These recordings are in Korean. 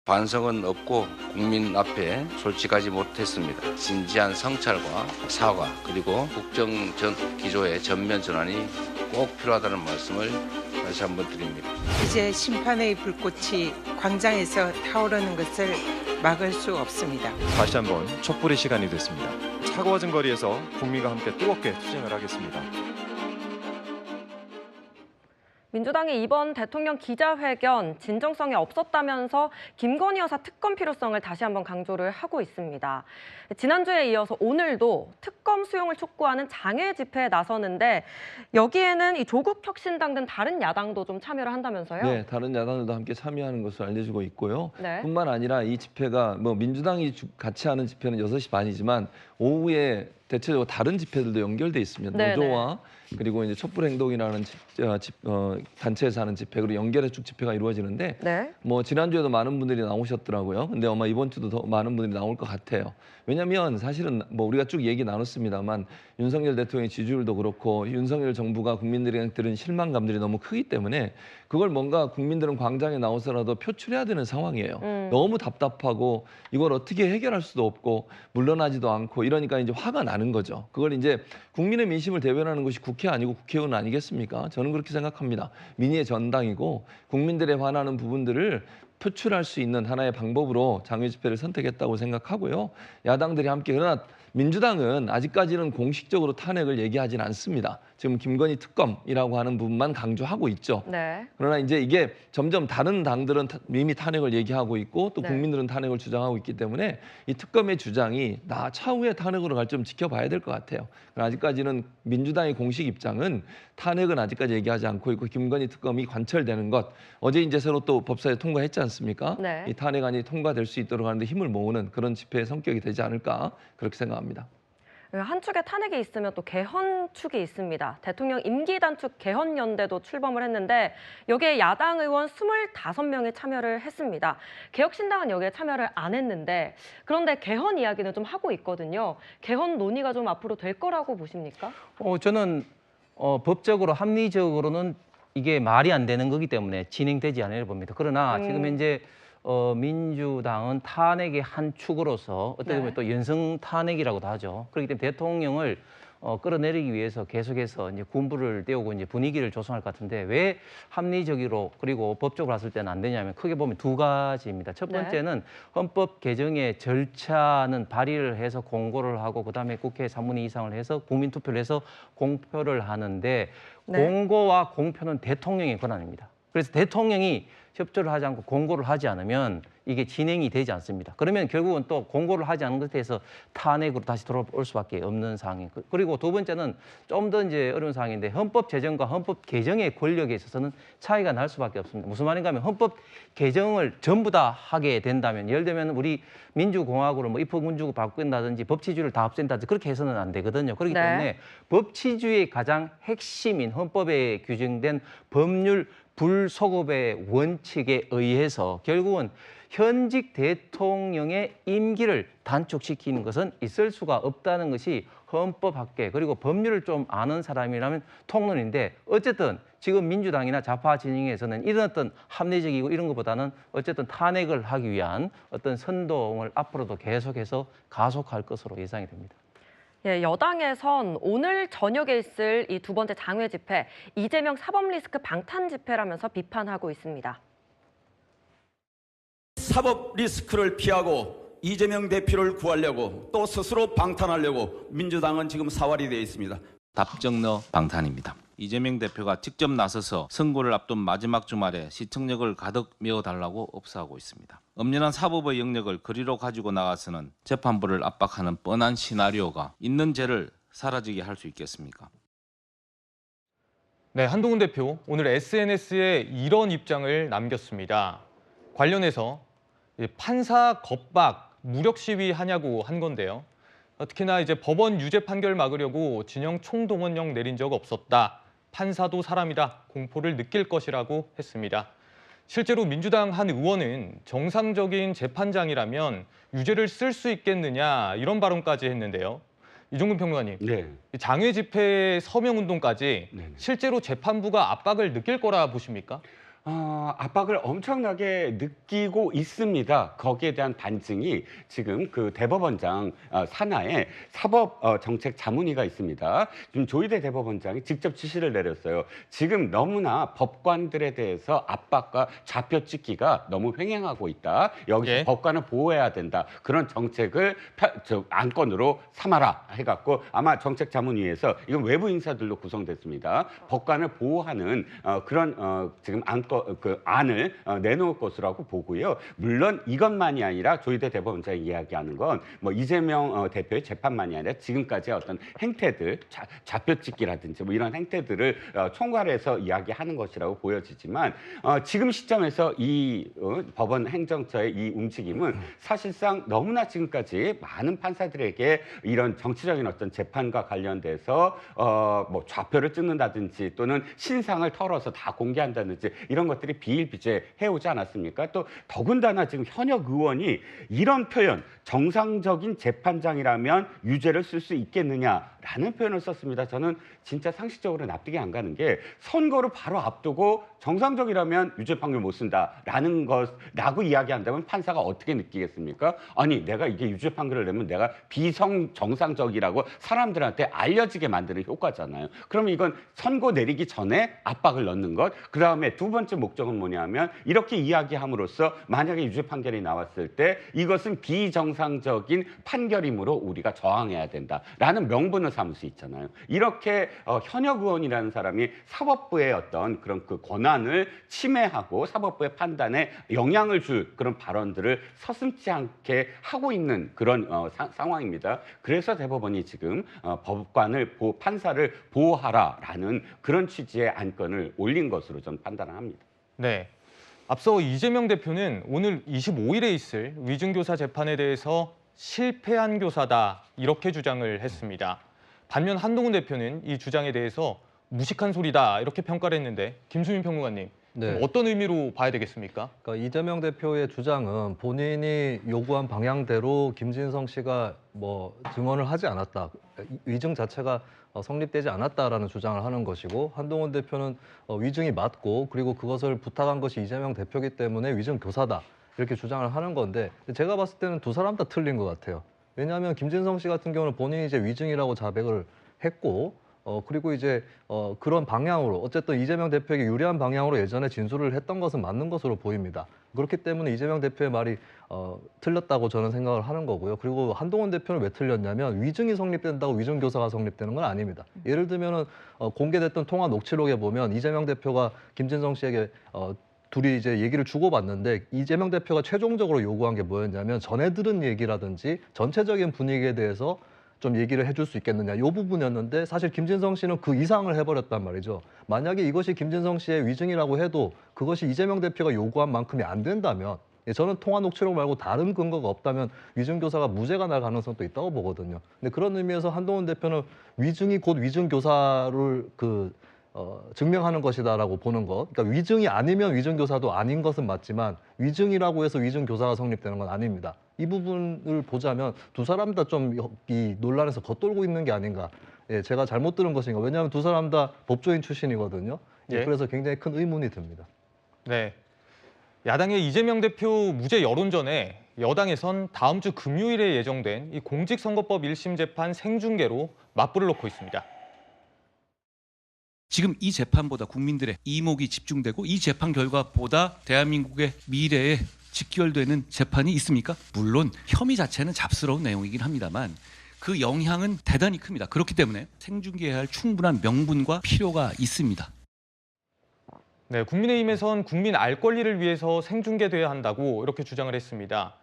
반성은 없고 국민 앞에 솔직하지 못했습니다. 진지한 성찰과 사과 그리고 국정 기조의 전면 전환이 꼭 필요하다는 말씀을 다시 한번 드립니다. 이제 심판의 불꽃이 광장에서 타오르는 것을 막을 수 없습니다. 다시 한번 촛불의 시간이 됐습니다. 차가워진 거리에서 국민과 함께 뜨겁게 투쟁을 하겠습니다. 민주당이 이번 대통령 기자회견 진정성이 없었다면서 김건희 여사 특검 필요성을 다시 한번 강조를 하고 있습니다. 지난주에 이어서 오늘도 특검 수용을 촉구하는 장외 집회에 나서는데 여기에는 이 조국혁신당 등 다른 야당도 좀 참여를 한다면서요? 네, 다른 야당들도 함께 참여하는 것으로 알려지고 있고요. 네. 뿐만 아니라 이 집회가 민주당이 같이 하는 집회는 6시 반이지만 오후에 대체적으로 다른 집회들도 연결돼 있습니다. 네네. 노조와 그리고 이제 촛불행동이라는 단체에서 하는 집회 그리고 연결해 쭉 집회가 이루어지는데 네. 지난주에도 많은 분들이 나오셨더라고요. 근데 아마 이번 주도 더 많은 분들이 나올 것 같아요. 왜냐하면 사실은 우리가 쭉 얘기 나눴습니다만 윤석열 대통령의 지지율도 그렇고 윤석열 정부가 국민들에게 들은 실망감들이 너무 크기 때문에 그걸 뭔가 국민들은 광장에 나와서라도 표출해야 되는 상황이에요. 너무 답답하고 이걸 어떻게 해결할 수도 없고 물러나지도 않고 이러니까 이제 화가 나는 거죠. 그걸 이제 국민의 민심을 대변하는 것이 국회 아니고 국회의원 아니겠습니까? 저는 그렇게 생각합니다. 민의의 전당이고 국민들의 화나는 부분들을 표출할 수 있는 하나의 방법으로 장외 집회를 선택했다고 생각하고요. 야당들이 함께 그러나 민주당은 아직까지는 공식적으로 탄핵을 얘기하진 않습니다. 지금 김건희 특검이라고 하는 부분만 강조하고 있죠. 네. 그러나 이제 이게 점점 다른 당들은 이미 탄핵을 얘기하고 있고 또 네. 국민들은 탄핵을 주장하고 있기 때문에 이 특검의 주장이 차후에 탄핵으로 갈지 좀 지켜봐야 될 것 같아요. 그러나 아직까지는 민주당의 공식 입장은 탄핵은 아직까지 얘기하지 않고 있고 김건희 특검이 관철되는 것 어제 이제 새로 또 법사위에 통과했지 않습니까? 네. 이 탄핵안이 통과될 수 있도록 하는데 힘을 모으는 그런 집회의 성격이 되지 않을까 그렇게 생각합니다. 한 축에 탄핵이 있으면 또 개헌 축이 있습니다. 대통령 임기 단축 개헌연대도 출범을 했는데 여기에 야당 의원 25명이 참여를 했습니다. 개혁신당은 여기에 참여를 안 했는데 그런데 개헌 이야기는 좀 하고 있거든요. 개헌 논의가 좀 앞으로 될 거라고 보십니까? 저는 법적으로 합리적으로는 이게 말이 안 되는 거기 때문에 진행되지 않으려 봅니다. 그러나 지금 현재 민주당은 탄핵의 한 축으로서 어떻게 보면 네. 또 연성 탄핵이라고도 하죠. 그렇기 때문에 대통령을 끌어내리기 위해서 계속해서 이제 군부를 떼우고 이제 분위기를 조성할 것 같은데 왜 합리적으로 그리고 법적으로 봤을 때는 안 되냐면 크게 보면 두 가지입니다. 첫 번째는 헌법 개정의 절차는 발의를 해서 공고를 하고 그다음에 국회 3분의 2 이상을 해서 국민 투표를 해서 공표를 하는데 네. 공고와 공표는 대통령의 권한입니다. 그래서 대통령이 협조를 하지 않고 공고를 하지 않으면 이게 진행이 되지 않습니다. 그러면 결국은 또 공고를 하지 않은 것에 대해서 탄핵으로 다시 돌아올 수밖에 없는 상황이에요. 그리고 두 번째는 좀 더 이제 어려운 상황인데 헌법 제정과 헌법 개정의 권력에 있어서는 차이가 날 수밖에 없습니다. 무슨 말인가 하면 헌법 개정을 전부 다 하게 된다면 예를 들면 우리 민주공화국을 입헌군주국 바꾼다든지 법치주의를 다 없앤다든지 그렇게 해서는 안 되거든요. 그렇기 네. 때문에 법치주의의 가장 핵심인 헌법에 규정된 법률 불소급의 원칙에 의해서 결국은 현직 대통령의 임기를 단축시키는 것은 있을 수가 없다는 것이 헌법학계 그리고 법률을 좀 아는 사람이라면 통론인데 어쨌든 지금 민주당이나 좌파 진영에서는 이런 어떤 합리적이고 이런 것보다는 어쨌든 탄핵을 하기 위한 어떤 선동을 앞으로도 계속해서 가속할 것으로 예상이 됩니다. 예, 여당에선 오늘 저녁에 있을 이 두 번째 장외 집회, 이재명 사법 리스크 방탄 집회라면서 비판하고 있습니다. 사법 리스크를 피하고 이재명 대표를 구하려고 또 스스로 방탄하려고 민주당은 지금 사활이 되어 있습니다. 답정너 방탄입니다. 이재명 대표가 직접 나서서 선거를 앞둔 마지막 주말에 시청역을 가득 메워달라고 ob수하고 있습니다. 엄연한 사법의 영역을 그리로 가지고 나가서는 재판부를 압박하는 뻔한 시나리오가 있는 죄를 사라지게 할 수 있겠습니까? 네, 한동훈 대표 오늘 SNS에 이런 입장을 남겼습니다. 관련해서 판사 겁박, 무력 시위하냐고 한 건데요. 특히나 이제 법원 유죄 판결 막으려고 진영 총동원령 내린 적 없었다. 판사도 사람이다. 공포를 느낄 것이라고 했습니다. 실제로 민주당 한 의원은 정상적인 재판장이라면 유죄를 쓸 수 있겠느냐 이런 발언까지 했는데요. 이종근 평론가님, 네. 장외 집회 서명 운동까지 네네. 실제로 재판부가 압박을 느낄 거라 보십니까? 압박을 엄청나게 느끼고 있습니다. 거기에 대한 반증이 지금 그 대법원장 산하에 사법 정책 자문위가 있습니다. 지금 조희대 대법원장이 직접 지시를 내렸어요. 지금 너무나 법관들에 대해서 압박과 좌표찍기가 너무 횡행하고 있다. 여기서 예. 법관을 보호해야 된다. 그런 정책을 안건으로 삼아라 해갖고 아마 정책 자문위에서 이건 외부 인사들로 구성됐습니다. 법관을 보호하는 그런 지금 안을 내놓을 것이라고 보고요. 물론 이것만이 아니라 조희대 대법원장이 이야기하는 건 뭐 이재명 대표의 재판만이 아니라 지금까지의 어떤 행태들, 좌표찍기라든지 뭐 이런 행태들을 총괄해서 이야기하는 것이라고 보여지지만 지금 시점에서 이 법원 행정처의 이 움직임은 사실상 너무나 지금까지 많은 판사들에게 이런 정치적인 어떤 재판과 관련돼서 뭐 좌표를 찍는다든지 또는 신상을 털어서 다 공개한다든지 이런 것들이 비일비재해 오지 않았습니까? 또 더군다나 지금 현역 의원이 이런 표현, 정상적인 재판장이라면 유죄를 쓸 수 있겠느냐라는 표현을 썼습니다. 저는 진짜 상식적으로 납득이 안 가는 게 선거를 바로 앞두고 정상적이라면 유죄 판결 못 쓴다라는 것라고 이야기한다면 판사가 어떻게 느끼겠습니까? 아니 내가 이게 유죄 판결을 내면 내가 비정상적이라고 사람들한테 알려지게 만드는 효과잖아요. 그러면 이건 선고 내리기 전에 압박을 넣는 것. 그다음에 두 번째 목적은 뭐냐면 이렇게 이야기함으로써 만약에 유죄 판결이 나왔을 때 이것은 비정상적인 판결이므로 우리가 저항해야 된다라는 명분을 삼을 수 있잖아요. 이렇게 현역 의원이라는 사람이 사법부의 어떤 그런 그 권한을 침해하고 사법부의 판단에 영향을 줄 그런 발언들을 서슴지 않게 하고 있는 그런 상황입니다. 그래서 대법원이 지금 판사를 보호하라라는 그런 취지의 안건을 올린 것으로 저는 판단을 합니다. 네. 앞서 이재명 대표는 오늘 25일에 있을 위증교사 재판에 대해서 실패한 교사다 이렇게 주장을 했습니다. 반면 한동훈 대표는 이 주장에 대해서 무식한 소리다 이렇게 평가를 했는데 김수민 평론가님 네. 어떤 의미로 봐야 되겠습니까? 그러니까 이재명 대표의 주장은 본인이 요구한 방향대로 김진성 씨가 뭐 증언을 하지 않았다, 위증 자체가 성립되지 않았다라는 주장을 하는 것이고 한동훈 대표는 위증이 맞고 그리고 그것을 부탁한 것이 이재명 대표이기 때문에 위증 교사다 이렇게 주장을 하는 건데 제가 봤을 때는 두 사람 다 틀린 것 같아요. 왜냐하면 김진성 씨 같은 경우는 본인이 이제 위증이라고 자백을 했고 그리고 이제 그런 방향으로 어쨌든 이재명 대표에게 유리한 방향으로 예전에 진술을 했던 것은 맞는 것으로 보입니다. 그렇기 때문에 이재명 대표의 말이 틀렸다고 저는 생각을 하는 거고요. 그리고 한동훈 대표는 왜 틀렸냐면 위증이 성립된다고 위증 교사가 성립되는 건 아닙니다. 예를 들면은 공개됐던 통화 녹취록에 보면 이재명 대표가 김진성 씨에게 둘이 이제 얘기를 주고받는데 이재명 대표가 최종적으로 요구한 게 뭐였냐면 전해 들은 얘기라든지 전체적인 분위기에 대해서 좀 얘기를 해줄 수 있겠느냐 이 부분이었는데 사실 김진성 씨는 그 이상을 해버렸단 말이죠. 만약에 이것이 김진성 씨의 위증이라고 해도 그것이 이재명 대표가 요구한 만큼이 안 된다면 저는 통화 녹취록 말고 다른 근거가 없다면 위증 교사가 무죄가 날 가능성도 있다고 보거든요. 근데 그런 의미에서 한동훈 대표는 위증이 곧 위증 교사를 증명하는 것이다라고 보는 것. 그러니까 위증이 아니면 위증 교사도 아닌 것은 맞지만 위증이라고 해서 위증 교사가 성립되는 건 아닙니다. 이 부분을 보자면 두 사람 다 좀 이 논란에서 겉돌고 있는 게 아닌가. 예, 제가 잘못 들은 것인가. 왜냐하면 두 사람 다 법조인 출신이거든요. 예. 그래서 굉장히 큰 의문이 듭니다. 네. 야당의 이재명 대표 무죄 여론전에 여당에선 다음 주 금요일에 예정된 이 공직선거법 1심 재판 생중계로 맞불을 놓고 있습니다. 지금 이 재판보다 국민들의 이목이 집중되고 이 재판 결과보다 대한민국의 미래에 직결되는 재판이 있습니까? 물론 혐의 자체는 잡스러운 내용이긴 합니다만 그 영향은 대단히 큽니다. 그렇기 때문에 생중계해야 할 충분한 명분과 필요가 있습니다. 네, 국민의힘에선 국민 알 권리를 위해서 생중계돼야 한다고 이렇게 주장을 했습니다.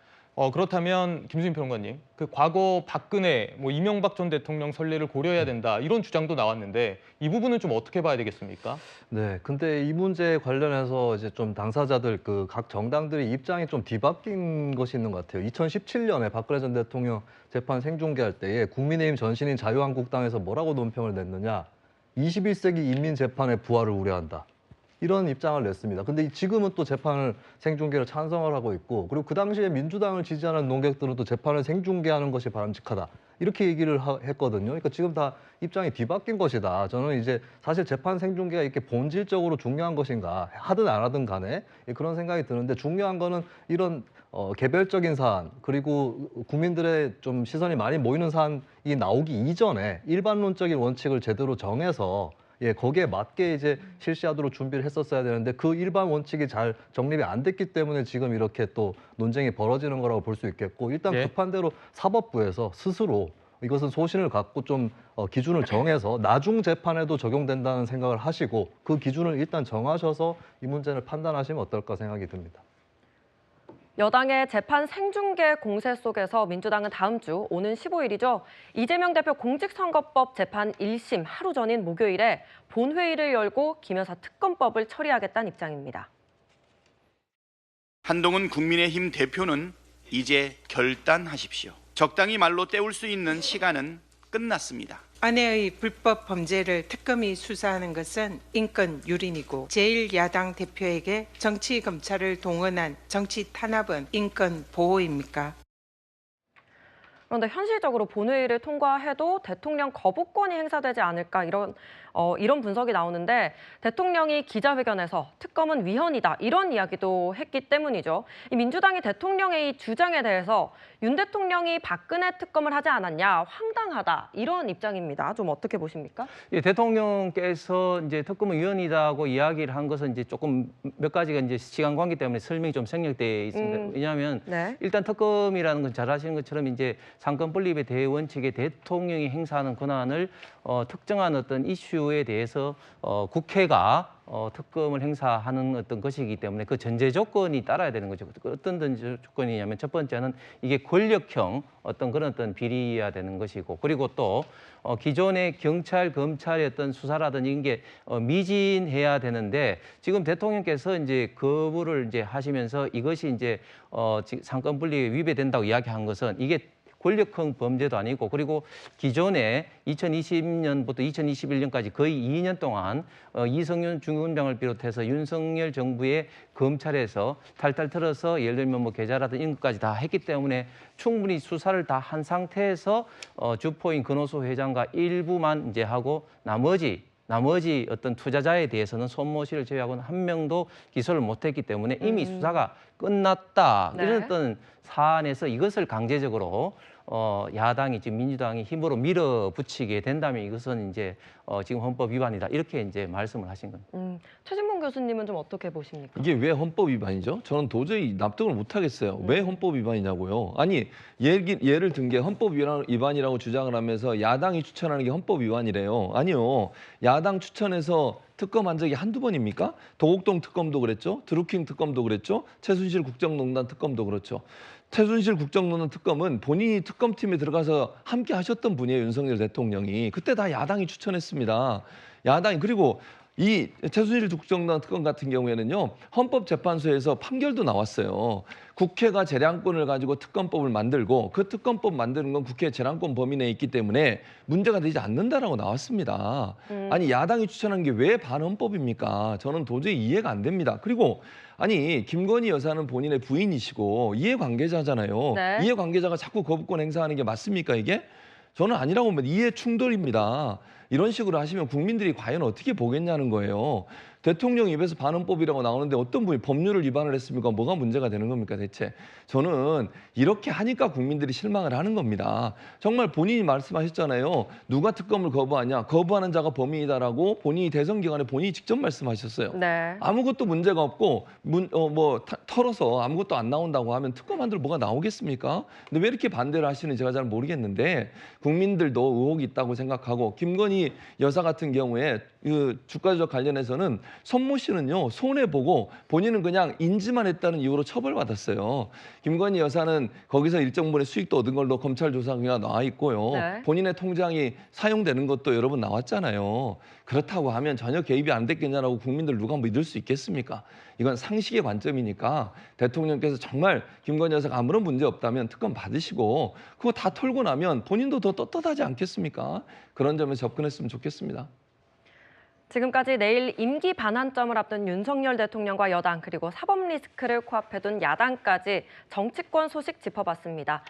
그렇다면 김수민 평론가님, 그 과거 박근혜, 이명박 전 대통령 선례를 고려해야 된다 이런 주장도 나왔는데 이 부분은 좀 어떻게 봐야 되겠습니까? 네, 근데 이 문제에 관련해서 이제 좀 당사자들 각 정당들의 입장이 좀 뒤바뀐 것이 있는 것 같아요. 2017년에 박근혜 전 대통령 재판 생중계할 때에 국민의힘 전신인 자유한국당에서 뭐라고 논평을 냈느냐? 21세기 인민재판의 부활을 우려한다. 이런 입장을 냈습니다. 근데 지금은 또 재판을 생중계를 찬성을 하고 있고, 그리고 그 당시에 민주당을 지지하는 논객들은 또 재판을 생중계하는 것이 바람직하다, 이렇게 얘기를 했거든요. 그러니까 지금 다 입장이 뒤바뀐 것이다. 저는 이제 사실 재판 생중계가 이렇게 본질적으로 중요한 것인가, 하든 안 하든 간에 그런 생각이 드는데, 중요한 거는 이런 개별적인 사안, 그리고 국민들의 좀 시선이 많이 모이는 사안이 나오기 이전에 일반론적인 원칙을 제대로 정해서 거기에 맞게 이제 실시하도록 준비를 했었어야 되는데, 그 일반 원칙이 잘 정립이 안 됐기 때문에 지금 이렇게 또 논쟁이 벌어지는 거라고 볼 수 있겠고, 일단 급한 대로 사법부에서 스스로 이것은 소신을 갖고 좀 기준을 정해서 나중 재판에도 적용된다는 생각을 하시고, 그 기준을 일단 정하셔서 이 문제를 판단하시면 어떨까 생각이 듭니다. 여당의 재판 생중계 공세 속에서 민주당은 다음 주 오는 15일이죠. 이재명 대표 공직선거법 재판 1심 하루 전인 목요일에 본회의를 열고 김 여사 특검법을 처리하겠다는 입장입니다. 한동훈 국민의힘 대표는 이제 결단하십시오. 적당히 말로 때울 수 있는 시간은 끝났습니다. 아내의 불법 범죄를 특검이 수사하는 것은 인권 유린이고, 제1야당 대표에게 정치 검찰을 동원한 정치 탄압은 인권 보호입니까? 그런데 현실적으로 본회의를 통과해도 대통령 거부권이 행사되지 않을까, 이런 분석이 나오는데, 대통령이 기자회견에서 특검은 위헌이다, 이런 이야기도 했기 때문이죠. 이 민주당이 대통령의 이 주장에 대해서 윤 대통령이 박근혜 특검을 하지 않았냐, 황당하다, 이런 입장입니다. 좀 어떻게 보십니까? 예, 대통령께서 이제 특검은 위헌이다고 이야기를 한 것은 이제 조금 몇 가지가 이제 시간 관계 때문에 설명이 좀 생략돼 있습니다. 왜냐하면 일단 특검이라는 건 잘 아시는 것처럼 이제 상권 분립의 대원칙에 대통령이 행사하는 권한을 특정한 어떤 이슈에 대해서 국회가 특검을 행사하는 어떤 것이기 때문에 그 전제 조건이 따라야 되는 거죠. 어떤 전제 조건이냐면, 첫 번째는 이게 권력형 어떤 그런 어떤 비리여야 되는 것이고, 그리고 또 기존의 경찰, 검찰의 어떤 수사라든지 이런 게 미진해야 되는데, 지금 대통령께서 이제 거부를 이제 하시면서 이것이 이제 상권 분립에 위배된다고 이야기한 것은, 이게 권력형 범죄도 아니고, 그리고 기존에 2020년부터 2021년까지 거의 2년 동안 이성윤 중위원장을 비롯해서 윤석열 정부의 검찰에서 탈탈 털어서 예를 들면 뭐 계좌라든지 이런 것까지 다 했기 때문에 충분히 수사를 다 한 상태에서 주포인 권오수 회장과 일부만 이제 하고, 나머지 어떤 투자자에 대해서는 손모 씨를 제외하고는 한 명도 기소를 못했기 때문에 이미 수사가 끝났다. 이런 어떤 사안에서 이것을 강제적으로 야당이 지금 민주당이 힘으로 밀어붙이게 된다면 이것은 이제 지금 헌법 위반이다, 이렇게 이제 말씀을 하신 겁니다. 최진봉 교수님은 좀 어떻게 보십니까? 이게 왜 헌법 위반이죠? 저는 도저히 납득을 못 하겠어요. 왜 헌법 위반이냐고요? 아니, 예를 든 게 헌법 위반이라고 주장을 하면서 야당이 추천하는 게 헌법 위반이래요. 아니요. 야당 추천해서 특검한 적이 한두 번입니까? 도곡동 특검도 그랬죠. 드루킹 특검도 그랬죠. 최순실 국정농단 특검도 그렇죠. 최순실 국정농단 특검은 본인이 특검팀에 들어가서 함께 하셨던 분이에요. 윤석열 대통령이. 그때 다 야당이 추천했습니다. 야당이. 그리고 이 최순실 국정농단 특검 같은 경우에는요, 헌법재판소에서 판결도 나왔어요. 국회가 재량권을 가지고 특검법을 만들고, 그 특검법 만드는 건 국회 재량권 범위 내에 있기 때문에 문제가 되지 않는다라고 나왔습니다. 아니, 야당이 추천한 게 왜 반헌법입니까? 저는 도저히 이해가 안 됩니다. 그리고 아니, 김건희 여사는 본인의 부인이시고 이해관계자잖아요. 이해관계자가 자꾸 거부권 행사하는 게 맞습니까, 이게? 저는 아니라고 보면 이해 충돌입니다. 이런 식으로 하시면 국민들이 과연 어떻게 보겠냐는 거예요. 대통령 입에서 반헌법이라고 나오는데 어떤 분이 법률을 위반을 했습니까? 뭐가 문제가 되는 겁니까, 대체? 저는 이렇게 하니까 국민들이 실망을 하는 겁니다. 정말 본인이 말씀하셨잖아요. 누가 특검을 거부하냐? 거부하는 자가 범인이다라고 본인이 대선 기간에 본인이 직접 말씀하셨어요. 아무것도 문제가 없고 털어서 아무것도 안 나온다고 하면 특검 안들 뭐가 나오겠습니까? 근데 왜 이렇게 반대를 하시는지 제가 잘 모르겠는데, 국민들도 의혹이 있다고 생각하고, 김건희 여사 같은 경우에 그 주가 조작 관련해서는 손모 씨는요, 손해보고 본인은 그냥 인지만 했다는 이유로 처벌받았어요. 김건희 여사는 거기서 일정 부분의 수익도 얻은 걸로 검찰 조사가 나와 있고요. 본인의 통장이 사용되는 것도 여러 번 나왔잖아요. 그렇다고 하면 전혀 개입이 안 됐겠냐라고 국민들 누가 믿을 수 있겠습니까? 이건 상식의 관점이니까 대통령께서 정말 김건희 여사가 아무런 문제 없다면 특검 받으시고, 그거 다 털고 나면 본인도 더 떳떳하지 않겠습니까? 그런 점에서 접근했으면 좋겠습니다. 지금까지 내일 임기 반환점을 앞둔 윤석열 대통령과 여당 그리고 사법 리스크를 코앞에 둔 야당까지 정치권 소식 짚어봤습니다.